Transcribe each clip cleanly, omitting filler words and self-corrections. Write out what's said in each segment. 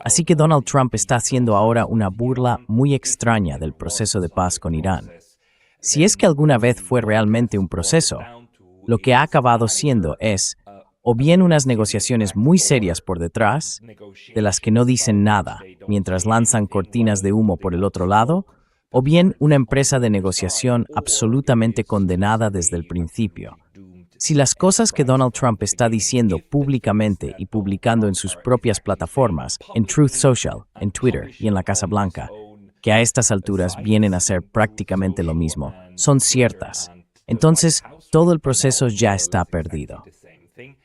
Así que Donald Trump está haciendo ahora una burla muy extraña del proceso de paz con Irán. Si es que alguna vez fue realmente un proceso, lo que ha acabado siendo es, o bien unas negociaciones muy serias por detrás, de las que no dicen nada, mientras lanzan cortinas de humo por el otro lado, o bien una empresa de negociación absolutamente condenada desde el principio. Si las cosas que Donald Trump está diciendo públicamente y publicando en sus propias plataformas, en Truth Social, en Twitter y en la Casa Blanca, que a estas alturas vienen a ser prácticamente lo mismo, son ciertas, entonces todo el proceso ya está perdido.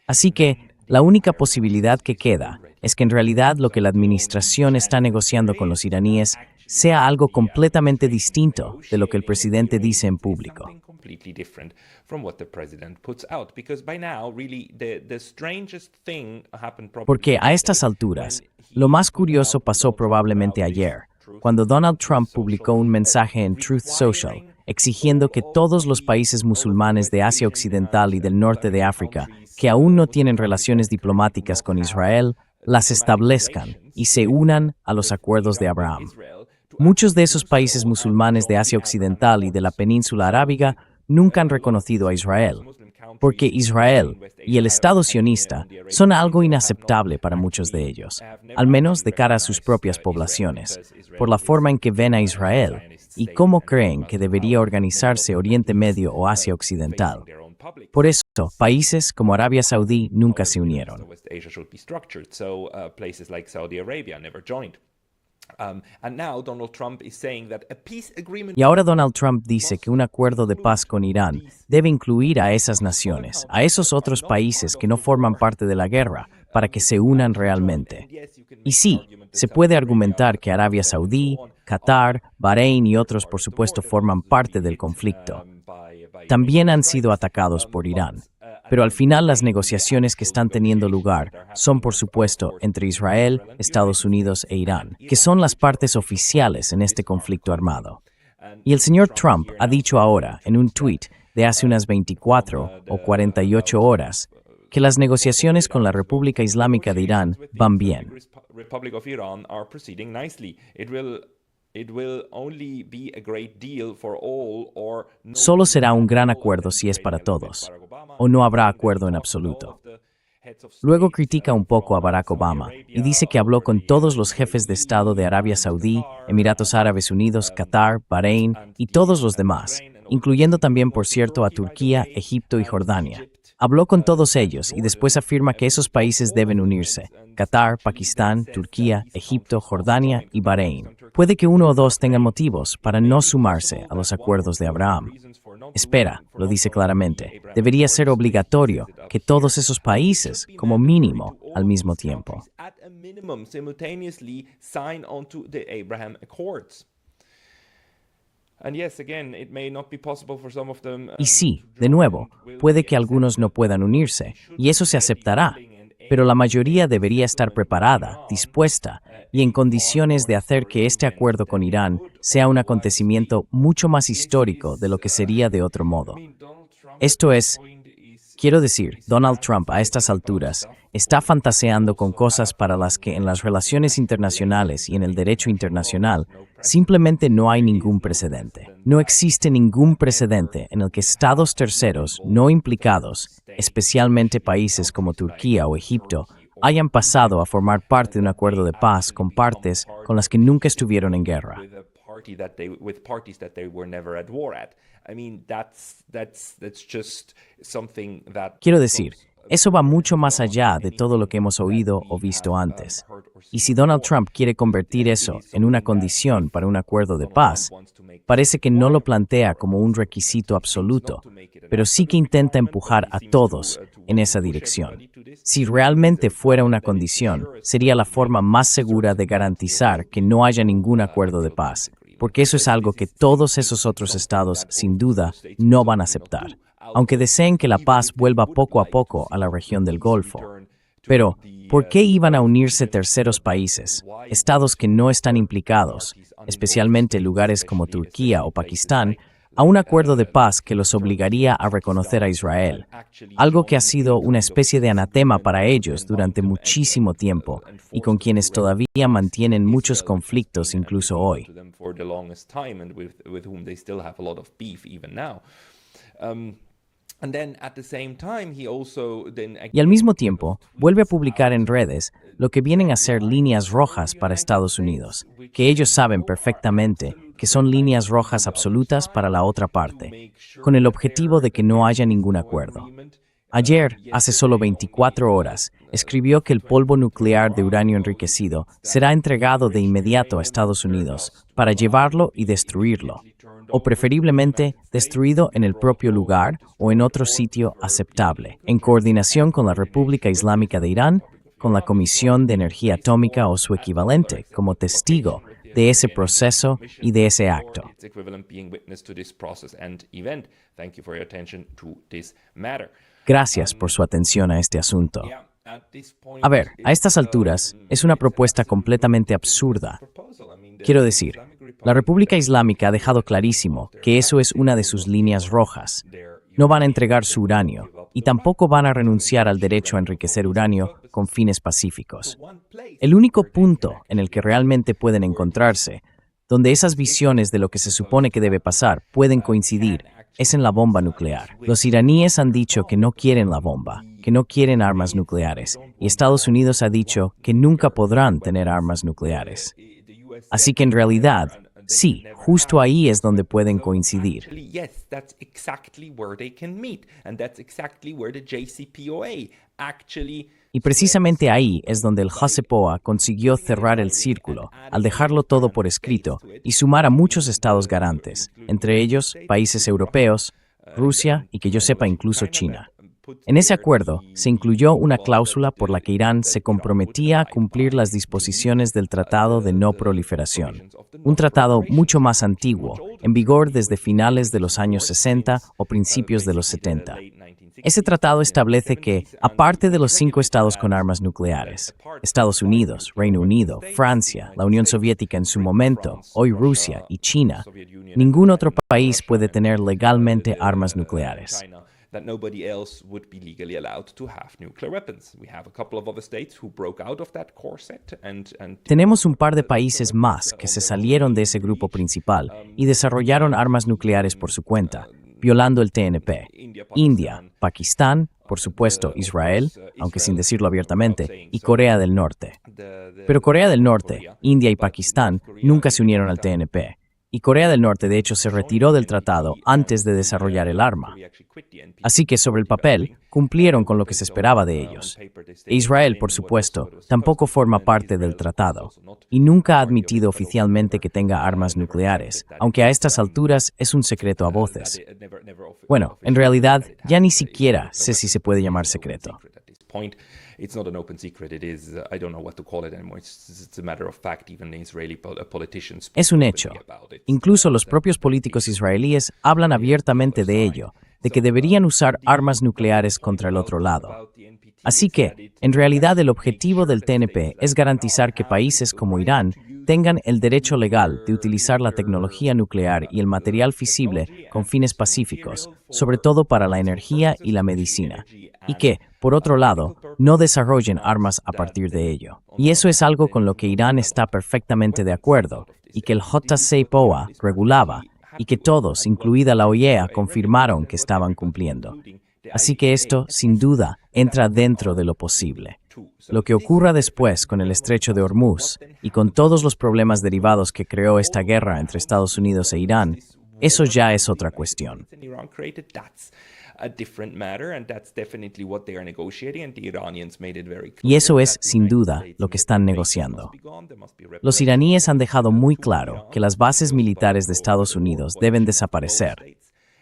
Así que la única posibilidad que queda es que en realidad lo que la administración está negociando con los iraníes sea algo completamente distinto de lo que el presidente dice en público. Porque a estas alturas, lo más curioso pasó probablemente ayer, cuando Donald Trump publicó un mensaje en Truth Social exigiendo que todos los países musulmanes de Asia Occidental y del norte de África que aún no tienen relaciones diplomáticas con Israel, las establezcan y se unan a los acuerdos de Abraham. Muchos de esos países musulmanes de Asia Occidental y de la península arábiga nunca han reconocido a Israel, porque Israel y el Estado sionista son algo inaceptable para muchos de ellos, al menos de cara a sus propias poblaciones, por la forma en que ven a Israel y cómo creen que debería organizarse Oriente Medio o Asia Occidental. Por eso, países como Arabia Saudí nunca se unieron. Y ahora Donald Trump dice que un acuerdo de paz con Irán debe incluir a esas naciones, a esos otros países que no forman parte de la guerra, para que se unan realmente. Y sí, se puede argumentar que Arabia Saudí, Qatar, Bahrein y otros, por supuesto, forman parte del conflicto. También han sido atacados por Irán. Pero al final las negociaciones que están teniendo lugar son, por supuesto, entre Israel, Estados Unidos e Irán, que son las partes oficiales en este conflicto armado. Y el señor Trump ha dicho ahora, en un tuit de hace unas 24 o 48 horas, que las negociaciones con la República Islámica de Irán van bien. Solo será un gran acuerdo si es para todos, o no habrá acuerdo en absoluto. Luego critica un poco a Barack Obama y dice que habló con todos los jefes de Estado de Arabia Saudí, Emiratos Árabes Unidos, Qatar, Bahrein y todos los demás, incluyendo también, por cierto, a Turquía, Egipto y Jordania. Habló con todos ellos y después afirma que esos países deben unirse: Qatar, Pakistán, Turquía, Egipto, Jordania y Bahrein. Puede que uno o dos tengan motivos para no sumarse a los acuerdos de Abraham. Espera, lo dice claramente, debería ser obligatorio que todos esos países, como mínimo, al mismo tiempo. Y sí, de nuevo, puede que algunos no puedan unirse, y eso se aceptará, pero la mayoría debería estar preparada, dispuesta y en condiciones de hacer que este acuerdo con Irán sea un acontecimiento mucho más histórico de lo que sería de otro modo. Esto es, quiero decir, Donald Trump a estas alturas está fantaseando con cosas para las que en las relaciones internacionales y en el derecho internacional simplemente no hay ningún precedente. No existe ningún precedente en el que estados terceros no implicados, especialmente países como Turquía o Egipto, hayan pasado a formar parte de un acuerdo de paz con partes con las que nunca estuvieron en guerra. Quiero decir, eso va mucho más allá de todo lo que hemos oído o visto antes. Y si Donald Trump quiere convertir eso en una condición para un acuerdo de paz, parece que no lo plantea como un requisito absoluto, pero sí que intenta empujar a todos en esa dirección. Si realmente fuera una condición, sería la forma más segura de garantizar que no haya ningún acuerdo de paz, porque eso es algo que todos esos otros estados, sin duda, no van a aceptar, aunque deseen que la paz vuelva poco a poco a la región del Golfo. Pero, ¿por qué iban a unirse terceros países, estados que no están implicados, especialmente lugares como Turquía o Pakistán, a un acuerdo de paz que los obligaría a reconocer a Israel, algo que ha sido una especie de anatema para ellos durante muchísimo tiempo y con quienes todavía mantienen muchos conflictos incluso hoy. Y al mismo tiempo, vuelve a publicar en redes lo que vienen a ser líneas rojas para Estados Unidos, que ellos saben perfectamente que son líneas rojas absolutas para la otra parte, con el objetivo de que no haya ningún acuerdo. Ayer, hace solo 24 horas, escribió que el polvo nuclear de uranio enriquecido será entregado de inmediato a Estados Unidos para llevarlo y destruirlo, o preferiblemente destruido en el propio lugar o en otro sitio aceptable, en coordinación con la República Islámica de Irán, con la Comisión de Energía Atómica o su equivalente, como testigo de ese proceso y de ese acto. Gracias por su atención a este asunto. A ver, a estas alturas, es una propuesta completamente absurda. Quiero decir, la República Islámica ha dejado clarísimo que eso es una de sus líneas rojas. No van a entregar su uranio y tampoco van a renunciar al derecho a enriquecer uranio con fines pacíficos. El único punto en el que realmente pueden encontrarse, donde esas visiones de lo que se supone que debe pasar pueden coincidir, es en la bomba nuclear. Los iraníes han dicho que no quieren la bomba, que no quieren armas nucleares, y Estados Unidos ha dicho que nunca podrán tener armas nucleares. Así que en realidad, sí, justo ahí es donde pueden coincidir. Y precisamente ahí es donde el JCPOA consiguió cerrar el círculo, al dejarlo todo por escrito y sumar a muchos estados garantes, entre ellos países europeos, Rusia y que yo sepa incluso China. En ese acuerdo se incluyó una cláusula por la que Irán se comprometía a cumplir las disposiciones del Tratado de No Proliferación, un tratado mucho más antiguo, en vigor desde finales de los años 60 o principios de los 70. Ese tratado establece que, aparte de los 5 estados con armas nucleares, Estados Unidos, Reino Unido, Francia, la Unión Soviética en su momento, hoy Rusia y China, ningún otro país puede tener legalmente armas nucleares. That nobody else would be legally allowed to have nuclear weapons. We have a couple of other states who broke out of that core set and Tenemos un par de países más que se salieron de ese grupo principal y desarrollaron armas nucleares por su cuenta, violando el TNP. India, Pakistán, por supuesto Israel, aunque sin decirlo abiertamente, y Corea del Norte. Pero Corea del Norte, India y Pakistán nunca se unieron al TNP. Y Corea del Norte, de hecho, se retiró del tratado antes de desarrollar el arma. Así que, sobre el papel, cumplieron con lo que se esperaba de ellos. E Israel, por supuesto, tampoco forma parte del tratado, y nunca ha admitido oficialmente que tenga armas nucleares, aunque a estas alturas es un secreto a voces. Bueno, en realidad, ya ni siquiera sé si se puede llamar secreto. It's not an open secret. It is, I don't know what to call it anymore. It's a matter of fact. Even the Israeli politicians. Es un hecho. Incluso los propios políticos israelíes hablan abiertamente de ello, de que deberían usar armas nucleares contra el otro lado. Así que, en realidad, el objetivo del TNP es garantizar que países como Irán tengan el derecho legal de utilizar la tecnología nuclear y el material fisible con fines pacíficos, sobre todo para la energía y la medicina, y que, por otro lado, no desarrollen armas a partir de ello. Y eso es algo con lo que Irán está perfectamente de acuerdo, y que el JCPOA regulaba, y que todos, incluida la OIEA, confirmaron que estaban cumpliendo. Así que esto, sin duda, entra dentro de lo posible. Lo que ocurra después con el estrecho de Hormuz y con todos los problemas derivados que creó esta guerra entre Estados Unidos e Irán, eso ya es otra cuestión. Y eso es, sin duda, lo que están negociando. Los iraníes han dejado muy claro que las bases militares de Estados Unidos deben desaparecer.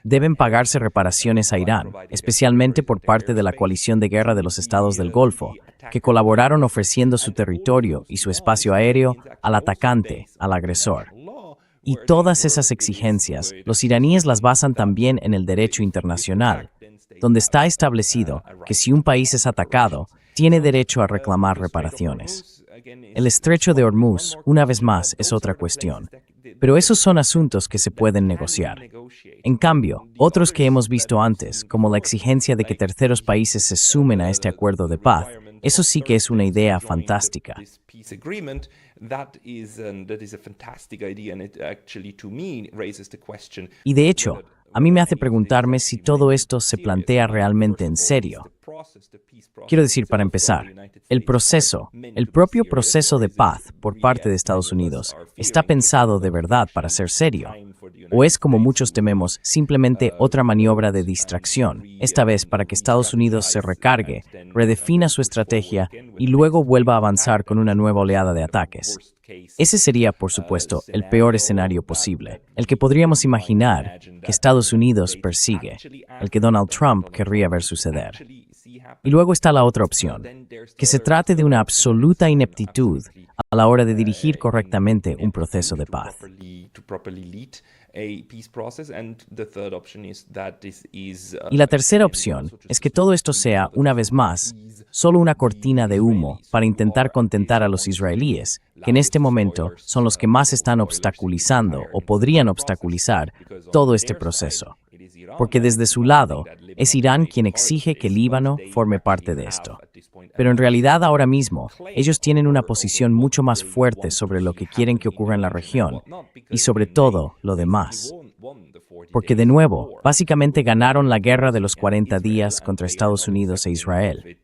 Deben pagarse reparaciones a Irán, especialmente por parte de la coalición de guerra de los estados del Golfo, que colaboraron ofreciendo su territorio y su espacio aéreo al atacante, al agresor. Y todas esas exigencias, los iraníes las basan también en el derecho internacional, donde está establecido que si un país es atacado, tiene derecho a reclamar reparaciones. El estrecho de Hormuz, una vez más, es otra cuestión. Pero esos son asuntos que se pueden negociar. En cambio, otros que hemos visto antes, como la exigencia de que terceros países se sumen a este acuerdo de paz, eso sí que es una idea fantástica. Y de hecho, a mí me hace preguntarme si todo esto se plantea realmente en serio. Quiero decir, para empezar, el propio proceso de paz por parte de Estados Unidos, ¿está pensado de verdad para ser serio? ¿O es, como muchos tememos, simplemente otra maniobra de distracción, esta vez para que Estados Unidos se recargue, redefina su estrategia y luego vuelva a avanzar con una nueva oleada de ataques? Ese sería, por supuesto, el peor escenario posible, el que podríamos imaginar que Estados Unidos persigue, el que Donald Trump querría ver suceder. Y luego está la otra opción, que se trate de una absoluta ineptitud a la hora de dirigir correctamente un proceso de paz. Y la tercera opción es que todo esto sea, una vez más, solo una cortina de humo para intentar contentar a los israelíes, que en este momento son los que más están obstaculizando o podrían obstaculizar todo este proceso. Porque desde su lado, es Irán quien exige que Líbano forme parte de esto. Pero en realidad ahora mismo, ellos tienen una posición mucho más fuerte sobre lo que quieren que ocurra en la región y sobre todo lo demás. Porque de nuevo, básicamente ganaron la guerra de los 40 días contra Estados Unidos e Israel.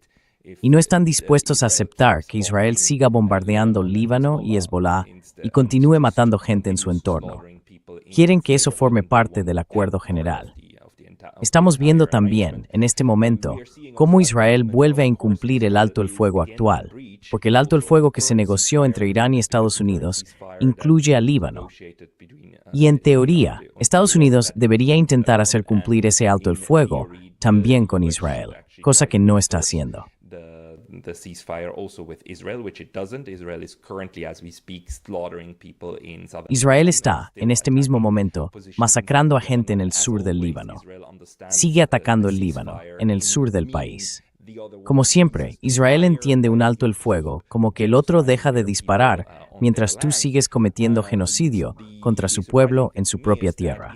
Y no están dispuestos a aceptar que Israel siga bombardeando Líbano y Hezbolá y continúe matando gente en su entorno. Quieren que eso forme parte del acuerdo general. Estamos viendo también, en este momento, cómo Israel vuelve a incumplir el alto el fuego actual, porque el alto el fuego que se negoció entre Irán y Estados Unidos incluye a Líbano. Y en teoría, Estados Unidos debería intentar hacer cumplir ese alto el fuego también con Israel, cosa que no está haciendo. Israel está, en este mismo momento, masacrando a gente en el sur del Líbano. Sigue atacando el Líbano, en el sur del país. Como siempre, Israel entiende un alto el fuego como que el otro deja de disparar mientras tú sigues cometiendo genocidio contra su pueblo en su propia tierra.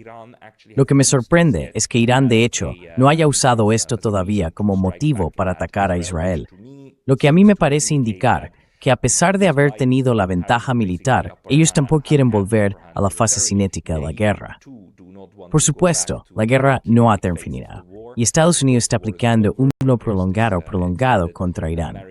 Lo que me sorprende es que Irán, de hecho, no haya usado esto todavía como motivo para atacar a Israel, lo que a mí me parece indicar que a pesar de haber tenido la ventaja militar, ellos tampoco quieren volver a la fase cinética de la guerra. Por supuesto, la guerra no ha terminado, y Estados Unidos está aplicando un no prolongado contra Irán.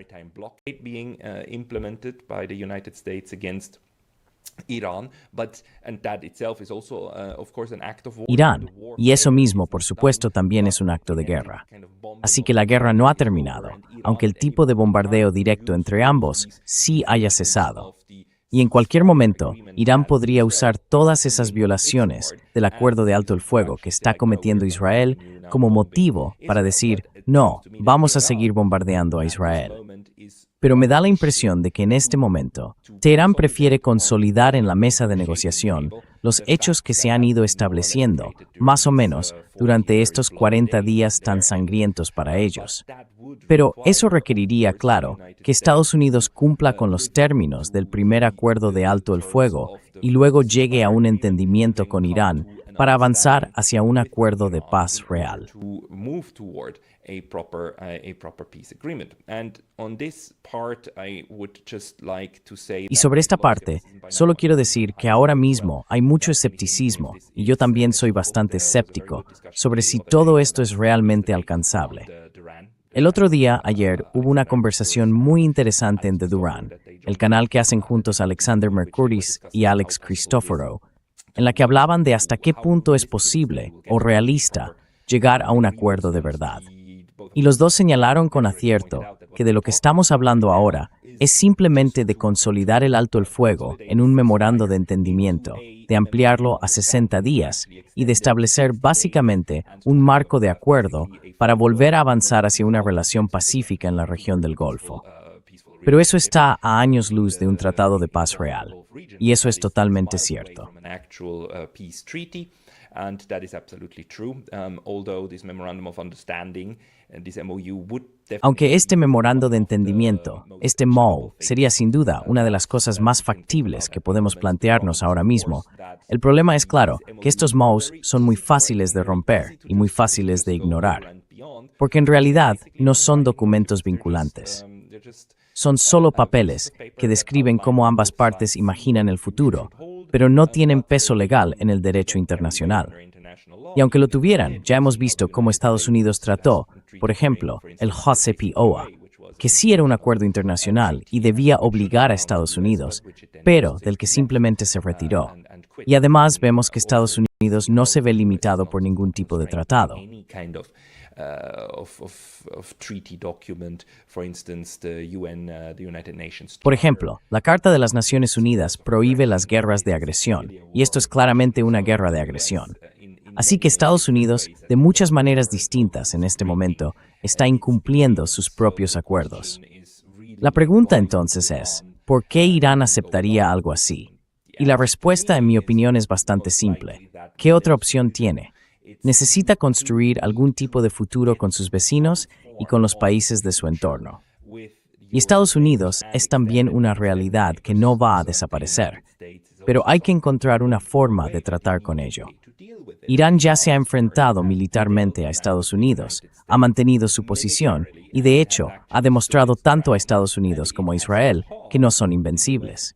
Irán, y eso mismo, por supuesto, también es un acto de guerra. Así que la guerra no ha terminado, aunque el tipo de bombardeo directo entre ambos sí haya cesado. Y en cualquier momento, Irán podría usar todas esas violaciones del acuerdo de alto el fuego que está cometiendo Israel como motivo para decir, no, vamos a seguir bombardeando a Israel. Pero me da la impresión de que en este momento, Teherán prefiere consolidar en la mesa de negociación los hechos que se han ido estableciendo, más o menos, durante estos 40 días tan sangrientos para ellos. Pero eso requeriría, claro, que Estados Unidos cumpla con los términos del primer acuerdo de alto el fuego y luego llegue a un entendimiento con Irán para avanzar hacia un acuerdo de paz real. Y sobre esta parte, solo quiero decir que ahora mismo hay mucho escepticismo, y yo también soy bastante escéptico, sobre si todo esto es realmente alcanzable. El otro día, ayer, hubo una conversación muy interesante en The Duran, el canal que hacen juntos Alexander Mercouris y Alex Christoforou, en la que hablaban de hasta qué punto es posible o realista llegar a un acuerdo de verdad. Y los dos señalaron con acierto que de lo que estamos hablando ahora es simplemente de consolidar el alto el fuego en un memorando de entendimiento, de ampliarlo a 60 días y de establecer básicamente un marco de acuerdo para volver a avanzar hacia una relación pacífica en la región del Golfo. Pero eso está a años luz de un tratado de paz real, y eso es totalmente cierto. And that is absolutely true. Although this memorandum of understanding and this MOU would Aunque este memorando de entendimiento, este MOU, sería sin duda una de las cosas más factibles que podemos plantearnos ahora mismo, el problema es claro que estos MOUs son muy fáciles de romper y muy fáciles de ignorar, porque en realidad no son documentos vinculantes. Son solo papeles que describen cómo ambas partes imaginan el futuro, pero no tienen peso legal en el derecho internacional. Y aunque lo tuvieran, ya hemos visto cómo Estados Unidos trató, por ejemplo, el JCPOA, que sí era un acuerdo internacional y debía obligar a Estados Unidos, pero del que simplemente se retiró. Y además vemos que Estados Unidos no se ve limitado por ningún tipo de tratado. Por ejemplo, la Carta de las Naciones Unidas prohíbe las guerras de agresión, y esto es claramente una guerra de agresión. Así que Estados Unidos, de muchas maneras distintas en este momento, está incumpliendo sus propios acuerdos. La pregunta entonces es, ¿por qué Irán aceptaría algo así? Y la respuesta, en mi opinión, es bastante simple. ¿Qué otra opción tiene? Necesita construir algún tipo de futuro con sus vecinos y con los países de su entorno. Y Estados Unidos es también una realidad que no va a desaparecer, pero hay que encontrar una forma de tratar con ello. Irán ya se ha enfrentado militarmente a Estados Unidos, ha mantenido su posición y, de hecho, ha demostrado tanto a Estados Unidos como a Israel que no son invencibles.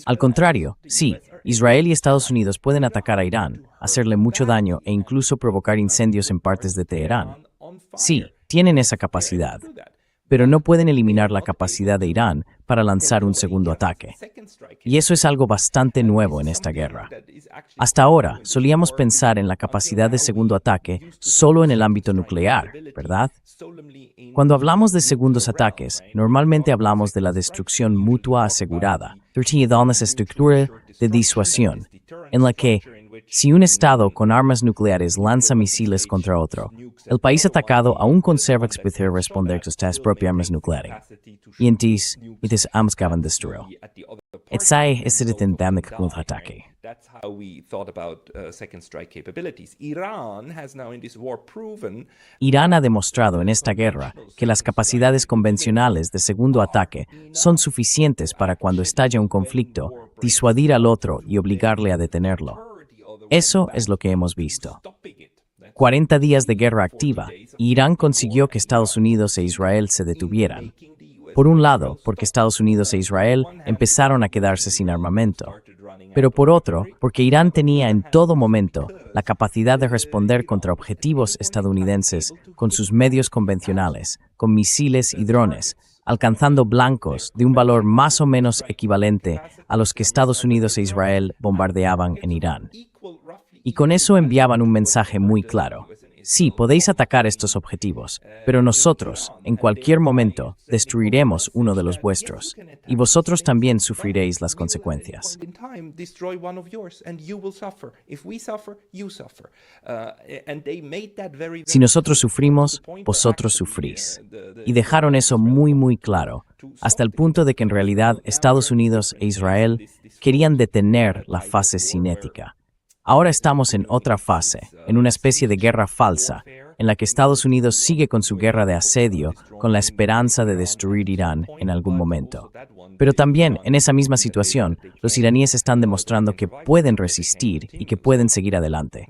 Al contrario, sí, Israel y Estados Unidos pueden atacar a Irán, hacerle mucho daño e incluso provocar incendios en partes de Teherán. Sí, tienen esa capacidad, pero no pueden eliminar la capacidad de Irán para lanzar un segundo ataque. Y eso es algo bastante nuevo en esta guerra. Hasta ahora, solíamos pensar en la capacidad de segundo ataque solo en el ámbito nuclear, ¿verdad? Cuando hablamos de segundos ataques, normalmente hablamos de la destrucción mutua asegurada, estructura de disuasión, en la que, si un Estado con armas nucleares lanza misiles contra otro, el país atacado aún conserva capacidad de responder a estas propias armas nucleares. Y entonces, ambos acaban destruidos. Ese es el dinámico contraataque. That's how we thought about second strike capabilities. Irán ha demostrado en esta guerra que las capacidades convencionales de segundo ataque son suficientes para cuando estalla un conflicto, disuadir al otro y obligarle a detenerlo. Eso es lo que hemos visto. 40 días de guerra activa, y Irán consiguió que Estados Unidos e Israel se detuvieran. Por un lado, porque Estados Unidos e Israel empezaron a quedarse sin armamento, pero por otro, porque Irán tenía en todo momento la capacidad de responder contra objetivos estadounidenses con sus medios convencionales, con misiles y drones, alcanzando blancos de un valor más o menos equivalente a los que Estados Unidos e Israel bombardeaban en Irán. Y con eso enviaban un mensaje muy claro. Sí, podéis atacar estos objetivos, pero nosotros, en cualquier momento, destruiremos uno de los vuestros, y vosotros también sufriréis las consecuencias. Si nosotros sufrimos, vosotros sufrís. Y dejaron eso muy claro, hasta el punto de que en realidad Estados Unidos e Israel querían detener la fase cinética. Ahora estamos en otra fase, en una especie de guerra falsa, en la que Estados Unidos sigue con su guerra de asedio con la esperanza de destruir Irán en algún momento. Pero también, en esa misma situación, los iraníes están demostrando que pueden resistir y que pueden seguir adelante.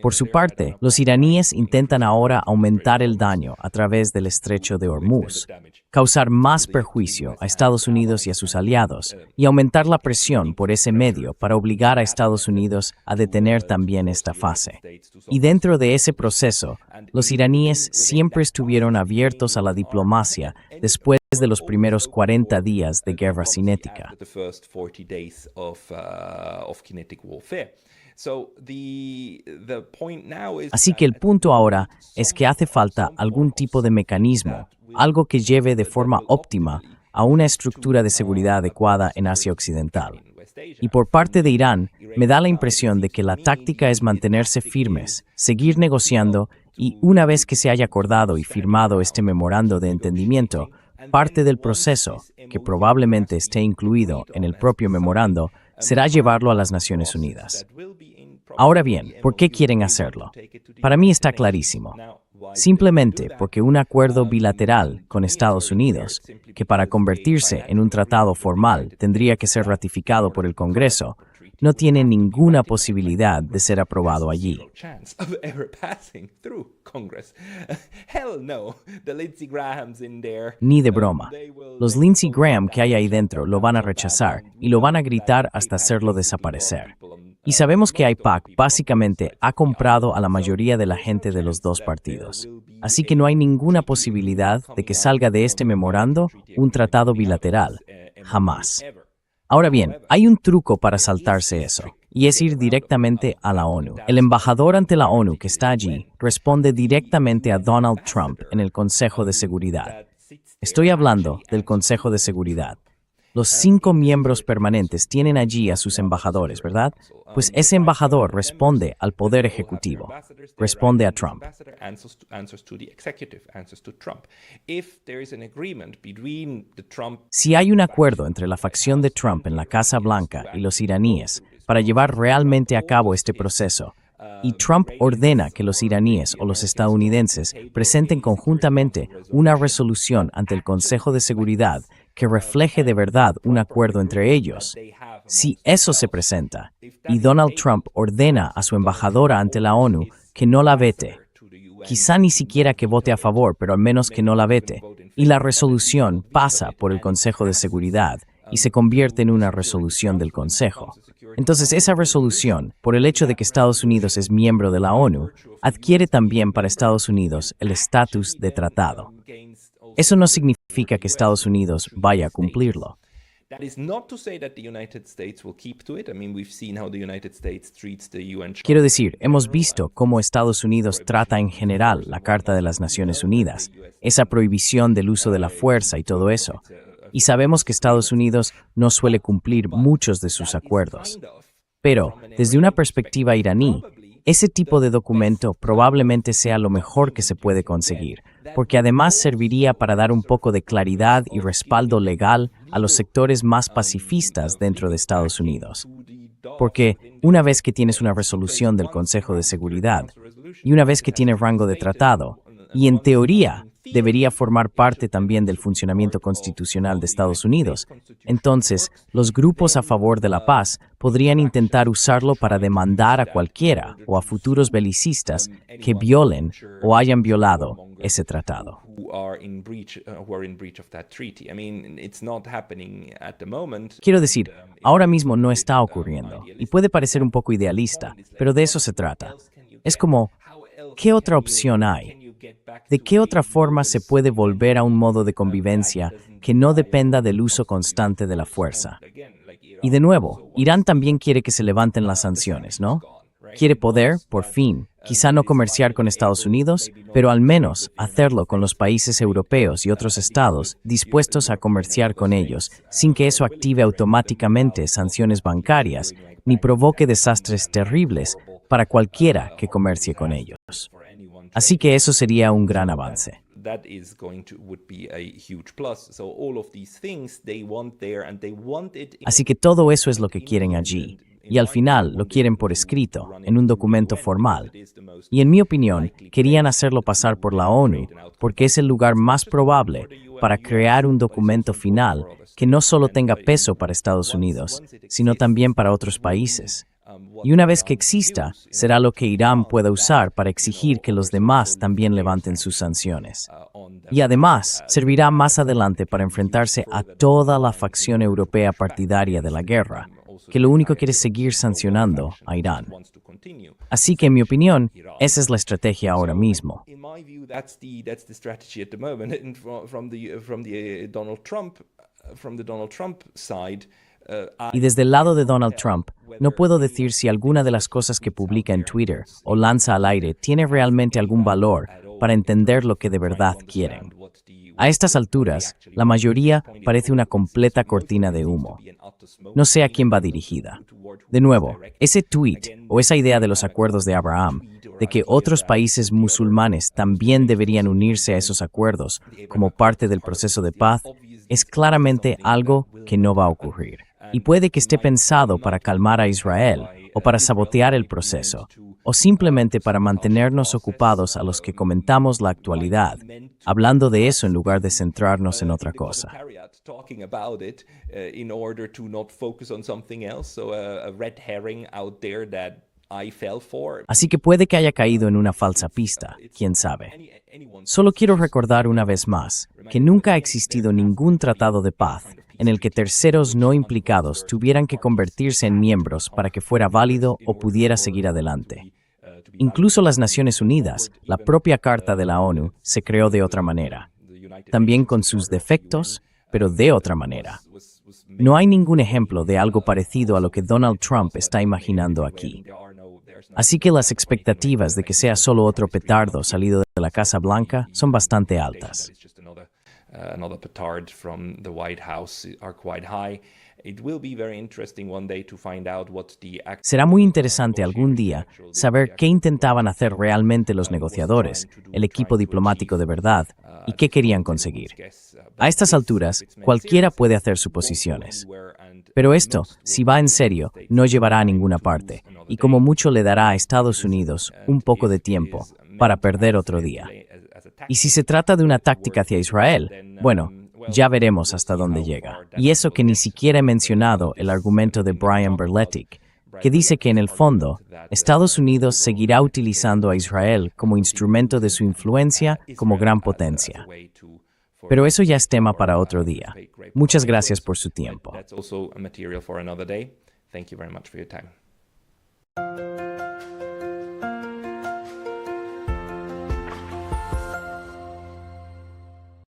Por su parte, los iraníes intentan ahora aumentar el daño a través del estrecho de Hormuz, causar más perjuicio a Estados Unidos y a sus aliados, y aumentar la presión por ese medio para obligar a Estados Unidos a detener también esta fase. Y dentro de ese proceso, los iraníes siempre estuvieron abiertos a la diplomacia después de los primeros 40 días de guerra cinética. Así que el punto ahora es que hace falta algún tipo de mecanismo, algo que lleve de forma óptima a una estructura de seguridad adecuada en Asia Occidental. Y por parte de Irán, me da la impresión de que la táctica es mantenerse firmes, seguir negociando y, una vez que se haya acordado y firmado este memorando de entendimiento, parte del proceso, que probablemente esté incluido en el propio memorando, será llevarlo a las Naciones Unidas. Ahora bien, ¿por qué quieren hacerlo? Para mí está clarísimo. Simplemente porque un acuerdo bilateral con Estados Unidos, que para convertirse en un tratado formal tendría que ser ratificado por el Congreso, no tiene ninguna posibilidad de ser aprobado allí. Ni de broma. Los Lindsey Graham que hay ahí dentro lo van a rechazar y lo van a gritar hasta hacerlo desaparecer. Y sabemos que AIPAC básicamente ha comprado a la mayoría de la gente de los dos partidos. Así que no hay ninguna posibilidad de que salga de este memorando un tratado bilateral. Jamás. Ahora bien, hay un truco para saltarse eso, y es ir directamente a la ONU. El embajador ante la ONU que está allí responde directamente a Donald Trump en el Consejo de Seguridad. Estoy hablando del Consejo de Seguridad. Los 5 miembros permanentes tienen allí a sus embajadores, ¿verdad? Pues ese embajador responde al Poder Ejecutivo, responde a Trump. Si hay un acuerdo entre la facción de Trump en la Casa Blanca y los iraníes para llevar realmente a cabo este proceso, y Trump ordena que los iraníes o los estadounidenses presenten conjuntamente una resolución ante el Consejo de Seguridad que refleje de verdad un acuerdo entre ellos. Si eso se presenta, y Donald Trump ordena a su embajadora ante la ONU que no la vete, quizá ni siquiera que vote a favor, pero al menos que no la vete, y la resolución pasa por el Consejo de Seguridad y se convierte en una resolución del Consejo. Entonces esa resolución, por el hecho de que Estados Unidos es miembro de la ONU, adquiere también para Estados Unidos el estatus de tratado. Eso no significa que Estados Unidos vaya a cumplirlo. Quiero decir, hemos visto cómo Estados Unidos trata en general la Carta de las Naciones Unidas, esa prohibición del uso de la fuerza y todo eso. Y sabemos que Estados Unidos no suele cumplir muchos de sus acuerdos. Pero, desde una perspectiva iraní, ese tipo de documento probablemente sea lo mejor que se puede conseguir, porque además serviría para dar un poco de claridad y respaldo legal a los sectores más pacifistas dentro de Estados Unidos. Porque una vez que tienes una resolución del Consejo de Seguridad, y una vez que tiene rango de tratado, y en teoría debería formar parte también del funcionamiento constitucional de Estados Unidos, entonces los grupos a favor de la paz podrían intentar usarlo para demandar a cualquiera o a futuros belicistas que violen o hayan violado ese tratado. Quiero decir, ahora mismo no está ocurriendo, y puede parecer un poco idealista, pero de eso se trata. Es como, ¿qué otra opción hay? ¿De qué otra forma se puede volver a un modo de convivencia que no dependa del uso constante de la fuerza? Y de nuevo, Irán también quiere que se levanten las sanciones, ¿no? Quiere poder, por fin, quizá no comerciar con Estados Unidos, pero al menos hacerlo con los países europeos y otros estados dispuestos a comerciar con ellos, sin que eso active automáticamente sanciones bancarias ni provoque desastres terribles para cualquiera que comercie con ellos. Así que eso sería un gran avance. Así que todo eso es lo que quieren allí, y al final lo quieren por escrito, en un documento formal. Y en mi opinión, querían hacerlo pasar por la ONU, porque es el lugar más probable para crear un documento final que no solo tenga peso para Estados Unidos, sino también para otros países. Y una vez que exista, será lo que Irán pueda usar para exigir que los demás también levanten sus sanciones. Y además, servirá más adelante para enfrentarse a toda la facción europea partidaria de la guerra, que lo único quiere es seguir sancionando a Irán. Así que, en mi opinión, esa es la estrategia ahora mismo. Y desde el lado de Donald Trump, no puedo decir si alguna de las cosas que publica en Twitter o lanza al aire tiene realmente algún valor para entender lo que de verdad quieren. A estas alturas, la mayoría parece una completa cortina de humo. No sé a quién va dirigida. De nuevo, ese tweet o esa idea de los acuerdos de Abraham de que otros países musulmanes también deberían unirse a esos acuerdos como parte del proceso de paz, es claramente algo que no va a ocurrir. Y puede que esté pensado para calmar a Israel, o para sabotear el proceso, o simplemente para mantenernos ocupados a los que comentamos la actualidad, hablando de eso en lugar de centrarnos en otra cosa. Así que puede que haya caído en una falsa pista, quién sabe. Solo quiero recordar una vez más que nunca ha existido ningún tratado de paz en el que terceros no implicados tuvieran que convertirse en miembros para que fuera válido o pudiera seguir adelante. Incluso las Naciones Unidas, la propia Carta de la ONU, se creó de otra manera. También con sus defectos, pero de otra manera. No hay ningún ejemplo de algo parecido a lo que Donald Trump está imaginando aquí. Así que las expectativas de que sea solo otro petardo salido de la Casa Blanca son bastante altas. Another petard from the White House are quite high. It will be very interesting one day to find out what the Será muy interesante algún día saber qué intentaban hacer realmente los negociadores, el equipo diplomático de verdad, y qué querían conseguir. A estas alturas, cualquiera puede hacer suposiciones. Pero esto, si va en serio, no llevará a ninguna parte, y como mucho le dará a Estados Unidos un poco de tiempo para perder otro día. Y si se trata de una táctica hacia Israel, bueno, ya veremos hasta dónde llega. Y eso que ni siquiera he mencionado el argumento de Brian Berletic, que dice que en el fondo, Estados Unidos seguirá utilizando a Israel como instrumento de su influencia como gran potencia. Pero eso ya es tema para otro día. Muchas gracias por su tiempo. That's also a material for another day. Thank you very much for your time.